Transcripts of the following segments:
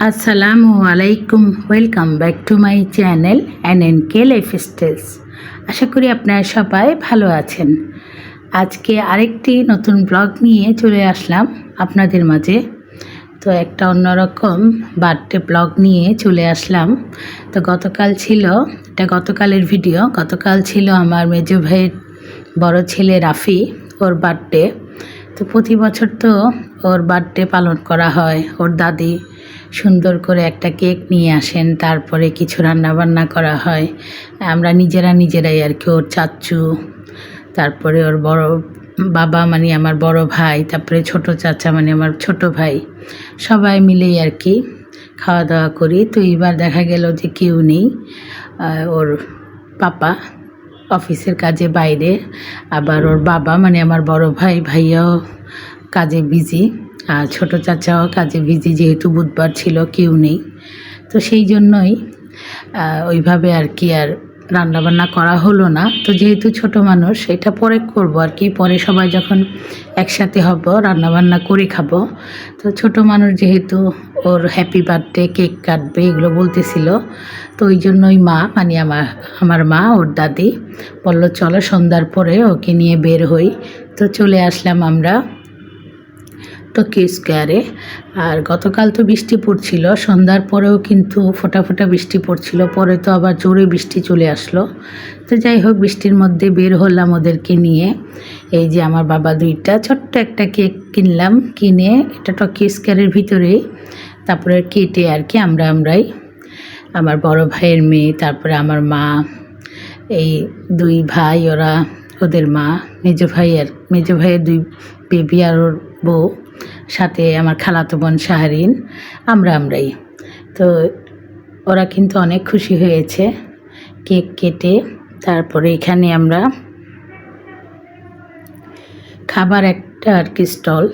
আসসালামু আলাইকুম, welcome back to my channel NNK lifestyles. আশা করি আপনারা সবাই ভালো আছেন। আজকে আরেকটি নতুন ব্লগ নিয়ে চলে আসলাম আপনাদের মাঝে। তো একটা অন্যরকম বার্থডে ব্লগ নিয়ে চলে আসলাম। তো গতকালের ভিডিও। গতকাল ছিল আমার মেজো ভাইয়ের বড় ছেলে রাফি, ওর বার্থডে। তো প্রতি বছর তো ওর বার্থডে পালন করা হয়। ওর দাদি সুন্দর করে একটা কেক নিয়ে আসেন, তারপরে কিছু রান্নাবান্না করা হয়। আমরা নিজেরাই আর কি, ওর চাচু, তারপরে ওর বড় বাবা মানে আমার বড় ভাই, তারপরে ছোট চাচা মানে আমার ছোট ভাই, সবাই মিলেই আর কি খাওয়া দাওয়া করি। তো এইবার দেখা গেল যে কেউ নেই। ওর পাপা অফিসের কাজে বাইরে, আবার ওর বাবা মানে আমার বড় ভাইয়াও কাজে বিজি, আর ছোট চাচাও কাজে বিজি, যেহেতু বুধবার ছিল কেউ নেই। তো সেই জন্যই ওইভাবে আর কি আর রান্নাবান্না করা হলো না। তো যেহেতু ছোট মানুষ, এটা পরে করব আর কি, পরে সবাই যখন একসাথে হব রান্নাবান্না করে খাবো। তো ছোট মানুষ যেহেতু, ওর হ্যাপি বার্থডে কেক কাটবে এগুলো বলতেছিল। তো ওই জন্যই মা মানে আমার মা, ওর দাদি বলল চলো সন্ধ্যার পরে ওকে নিয়ে বের হই। তো চলে আসলাম আমরা টোকিও স্কোয়ারে। আর গতকাল তো বৃষ্টি পড়ছিল, সন্ধ্যার পরেও কিন্তু ফোঁটা ফোঁটা বৃষ্টি পড়ছিল, পরে তো আবার জোরে বৃষ্টি চলে আসলো। তো যাই হোক, বৃষ্টির মধ্যে বের হলাম ওদেরকে নিয়ে। এই যে আমার বাবা দুইটা ছোট্ট একটা কেক কিনলাম, কিনে এটা টোকিও স্কোয়ারের ভিতরে তারপরে কেটে আর কি আমরাই আমার বড় ভাইয়ের মেয়ে, তারপরে আমার মা, এই দুই ভাই, ওরা ওদের মা, মেজো ভাইয়ের দুই বেবি আর ওর বউ, সাথে আমার খালাতো বোন শাহরিন, আমরাই। তো ওরা কিন্তু অনেক খুশি হয়েছে কেক কেটে। তারপরে এখানে আমরা খাবার একটা আর কি স্টল,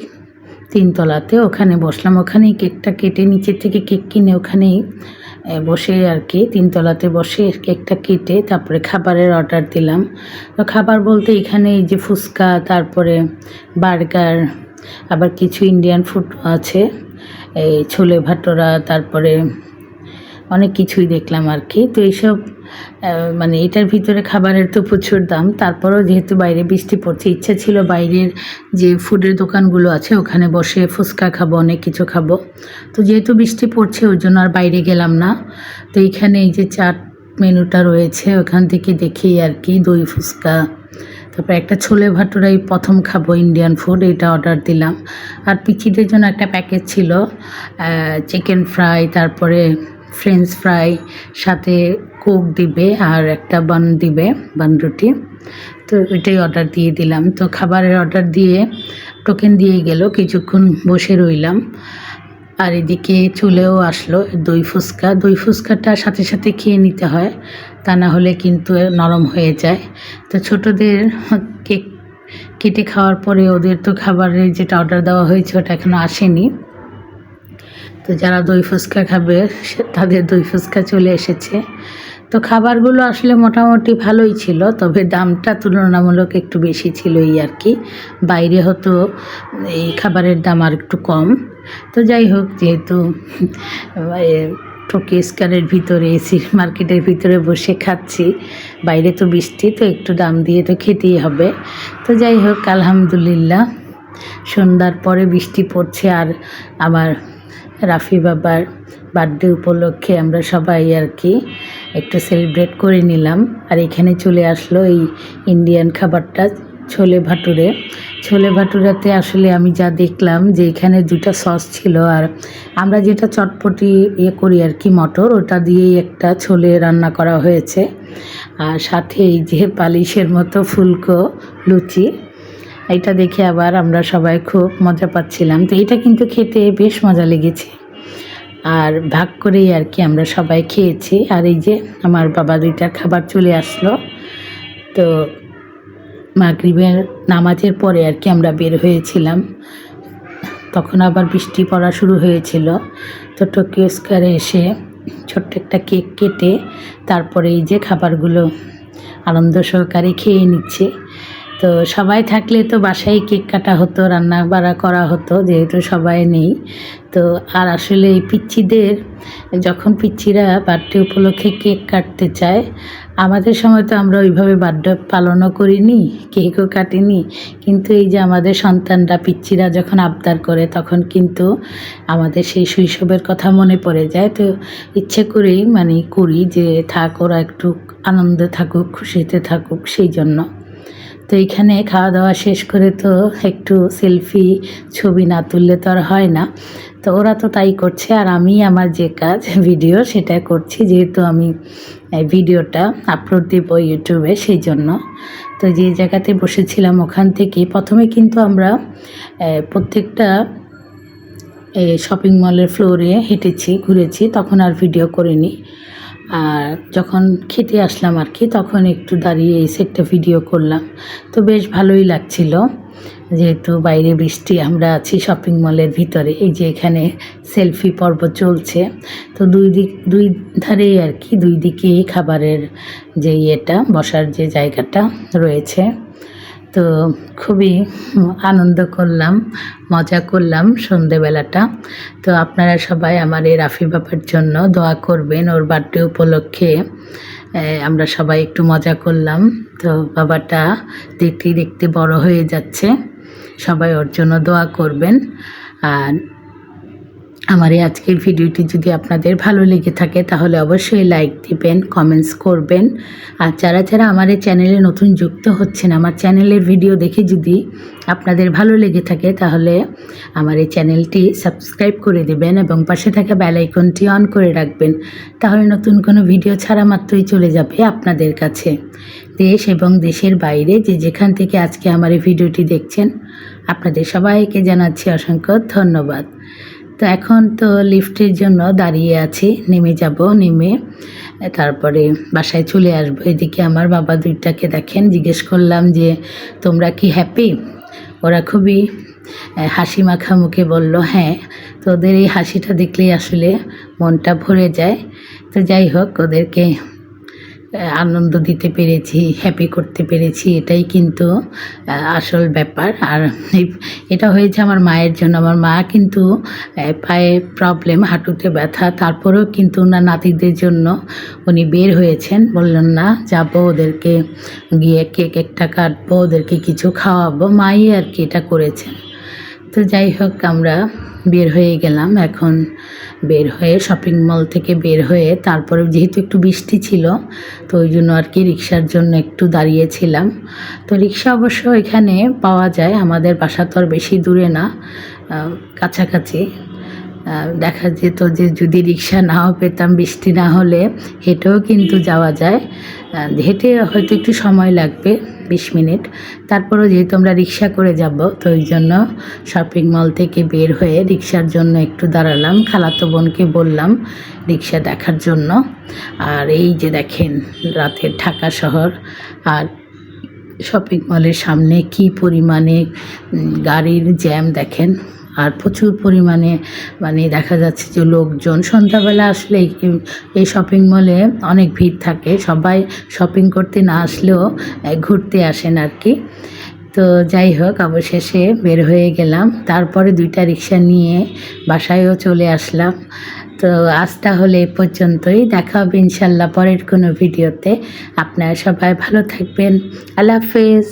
3তলাতে, ওখানে বসলাম। ওখানেই কেকটা কেটে, নিচের থেকে কেক কিনে ওখানেই বসে আর কি 3তলাতে বসে কেকটা কেটে তারপরে খাবারের অর্ডার দিলাম। তো খাবার বলতে এখানে এই যে ফুচকা, তারপরে বার্গার, আবার কিছু ইন্ডিয়ান ফুড আছে, এই ছোলে ভাটোরা, তারপরে অনেক কিছুই দেখলাম আর কি। তো এইসব মানে এটার ভিতরে খাবারের তো প্রচুর দাম, তারপরেও যেহেতু বাইরে বৃষ্টি পড়ছে, ইচ্ছা ছিল বাইরের যে ফুডের দোকানগুলো আছে ওখানে বসে ফুচকা খাবো, অনেক কিছু খাবো। তো যেহেতু বৃষ্টি পড়ছে ওই জন্য আর বাইরে গেলাম না। তো এইখানে এই যে চাট মেনুটা রয়েছে, ওখান থেকে দেখি আর কি দই ফুচকা, তারপরে একটা ছোলে ভাটুরাই প্রথম খাবো ইন্ডিয়ান ফুড, এটা অর্ডার দিলাম। আর পিচিদের জন্য একটা প্যাকেজ ছিল, চিকেন ফ্রাই, তারপরে ফ্রেঞ্চ ফ্রাই, সাথে কোক দিবে আর একটা বান দিবে, বান রুটি। তো এটাই অর্ডার দিয়ে দিলাম। তো খাবারের অর্ডার দিয়ে টোকেন দিয়ে গেল, কিছুক্ষণ বসে রইলাম। আর এদিকে চলেও আসলো দই ফুচকাটা সাথে সাথে খেয়ে নিতে হয়, তা না হলে কিন্তু নরম হয়ে যায়। তো ছোটদের কেক কেটে খাওয়ার পরে ওদের তো খাবারের যেটা অর্ডার দেওয়া হয়েছে ওটা এখনও আসেনি। তো যারা দই ফুচকা খাবে তাদের দই ফুচকা চলে এসেছে। তো খাবারগুলো আসলে মোটামুটি ভালোই ছিল, তবে দামটা তুলনামূলক একটু বেশি ছিল এই আর কি। বাইরে হতো এই খাবারের দাম আর একটু কম। তো যাই হোক, যেহেতু টোকিও স্কোয়ারের ভিতরে এসি মার্কেটের ভিতরে বসে খাচ্ছি, বাইরে তো বৃষ্টি, তো একটু দাম দিয়ে তো খেতেই হবে। তো যাই হোক, আলহামদুলিল্লাহ সন্ধ্যার পরে বৃষ্টি পড়ছে, আর আমার রাফি বাবার বার্থডে উপলক্ষে আমরা সবাই আর কি একটু সেলিব্রেট করে নিলাম। আর এখানে চলে আসলো এই ইন্ডিয়ান খাবারটা, ছোলে ভাটুরাতে আসলে আমি যা দেখলাম যে এখানে 2টা সস ছিল, আর আমরা যেটা চটপটি করি আর কি মটর, ওটা দিয়েই একটা ছোলে রান্না করা হয়েছে, আর সাথে এই যে পালিশের মতো ফুলকো লুচি, এটা দেখে আবার আমরা সবাই খুব মজা পাচ্ছিলাম। তো এটা কিন্তু খেতে বেশ মজা লেগেছে, আর ভাগ করেই আর কি আমরা সবাই খেয়েছি। আর এই যে আমার বাবা দুইটার খাবার চলে আসলো। তো মাগরিবের নামাজের পরে আর কি আমরা বের হয়েছিলাম, তখন আবার বৃষ্টি পড়া শুরু হয়েছিল। তো টোকিও স্কোয়ারে এসে ছোট্ট একটা কেক কেটে তারপরে এই যে খাবারগুলো আনন্দ সহকারে খেয়ে নিচ্ছে। তো তো সবাই থাকলে তো বাসায় কেক কাটা হতো, রান্না বাড়া করা হতো, যেহেতু সবাই নেই। তো আর আসলে এই পিচ্চিদের যখন পিচ্চিরা বার্থডে উপলক্ষে কেক কাটতে চায়, আমাদের সময় তো আমরা ওইভাবে বার্থডে পালনও করিনি, কেকও কাটিনি, কিন্তু এই যে আমাদের সন্তানরা পিচ্চিরা যখন আবদার করে তখন কিন্তু আমাদের সেই শৈশবের কথা মনে পড়ে যায়। তো ইচ্ছে করেই মানে করি যে থাক, ওরা একটু আনন্দে থাকুক, খুশিতে থাকুক, সেই জন্য। তো এইখানে খাওয়া দাওয়া শেষ করে তো একটু সেলফি ছবি না তুললে তো আর হয় না। তো ওরা তো তাই করছে, আর আমি আমার যে কাজ ভিডিও সেটা করছি, যেহেতু আমি ভিডিওটা আপলোড দেব ইউটিউবে, সেই জন্য। তো যে জায়গাতে বসেছিলাম ওখান থেকে প্রথমে কিন্তু আমরা প্রত্যেকটা শপিং মলের ফ্লোরে হেঁটেছি, ঘুরেছি, তখন আর ভিডিও করিনি। আর যখন খেতে আসলাম আর কি, তখন একটু দাঁড়িয়ে এসে একটা ভিডিও করলাম। তো বেশ ভালোই লাগছিল, যেহেতু বাইরে বৃষ্টি, আমরা আছি শপিং মলের ভিতরে। এই যে এখানে সেলফি পর্ব চলছে। তো দুই ধারেই আর কি, দুই দিকেই খাবারের যে বসার যে জায়গাটা রয়েছে। তো খুবই আনন্দ করলাম, মজা করলাম সন্ধেবেলাটা। তো আপনারা সবাই আমার এই রাফি বাবার জন্য দোয়া করবেন, ওর বার্থডে উপলক্ষে আমরা সবাই একটু মজা করলাম। তো বাবাটা দেখতে দেখতে বড় হয়ে যাচ্ছে, সবাই ওর জন্য দোয়া করবেন। আর আমার এই আজকের ভিডিওটি যদি আপনাদের ভালো লেগে থাকে তাহলে অবশ্যই লাইক দিবেন, কমেন্টস করবেন। আর যারা যারা আমার এই চ্যানেলে নতুন যুক্ত হচ্ছেন, আমার চ্যানেলের ভিডিও দেখে যদি আপনাদের ভালো লেগে থাকে তাহলে আমার এই চ্যানেলটি সাবস্ক্রাইব করে দেবেন এবং পাশে থাকা বেল আইকনটি অন করে রাখবেন। তাহলে নতুন কোনো ভিডিও ছাড়া মাত্রই চলে যাবে আপনাদের কাছে। দেশ এবং দেশের বাইরে যে যেখান থেকে আজকে আমার এই ভিডিওটি দেখছেন, আপনাদের সবাইকে জানাচ্ছি অসংখ্য ধন্যবাদ। তো এখন তো লিফটের জন্য দাঁড়িয়ে আছি, নেমে যাব, নেমে তারপরে বাসায় চলে আসবো। এদিকে আমার বাবা দুইটাকে দেখেন, জিজ্ঞেস করলাম যে তোমরা কি হ্যাপি? ওরা খুবই হাসি মাখা মুখে বলল হ্যাঁ। তো ওদের এই হাসিটা দেখলেই আসলে মনটা ভরে যায়। তো যাই হোক, ওদেরকে আনন্দ দিতে পেরেছি, হ্যাপি করতে পেরেছি, এটাই কিন্তু আসল ব্যাপার। আর এটা হয়েছে আমার মায়ের জন্য। আমার মা কিন্তু পায়ে প্রবলেম, হাঁটুতে ব্যথা, তারপরেও কিন্তু ওনার নাতিদের জন্য উনি বের হয়েছেন। বললেন না যাবো, ওদেরকে গিয়ে কেক একটা কাটবো, ওদেরকে কিছু খাওয়াবো, মাই আর কি এটা করেছেন। তো যাই হোক, আমরা বের হয়ে গেলাম। এখন বের হয়ে শপিং মল থেকে বের হয়ে তারপরে যেহেতু একটু বৃষ্টি ছিল, তো ওই জন্য আর কি রিক্সার জন্য একটু দাঁড়িয়েছিলাম। তো রিক্সা অবশ্য এখানে পাওয়া যায়, আমাদের বাসা তো আর বেশি দূরে না, কাছাকাছি। দেখা যেত যে যদি রিক্সা নাও পেতাম, বৃষ্টি না হলে হেঁটেও কিন্তু যাওয়া যায়। হেঁটে হয়তো একটু সময় লাগবে 20 মিনিট, তারপরেও যেহেতু আমরা রিক্সা করে যাব, তো ওই জন্য শপিং মল থেকে বের হয়ে রিক্সার জন্য একটু দাঁড়ালাম। খালাতো বোনকে বললাম রিক্সা দেখার জন্য। আর এই যে দেখেন রাতের ঢাকা শহর, আর শপিং মলের সামনে কি পরিমাণে গাড়ির জ্যাম দেখেন, আর প্রচুর পরিমাণে মানে দেখা যাচ্ছে যে লোকজন। সন্ধ্যাবেলা আসলে এই শপিং মলে অনেক ভিড় থাকে, সবাই শপিং করতে না আসলেও ঘুরতে আসেন আর কি। তো যাই হোক, অবশেষে বের হয়ে গেলাম, তারপরে 2টা রিক্সা নিয়ে বাসায়ও চলে আসলাম। তো আজ তাহলে এ পর্যন্তই, দেখা হবে ইনশাল্লাহ পরের কোনো ভিডিওতে। আপনারা সবাই ভালো থাকবেন, আল্লাহ হাফেজ।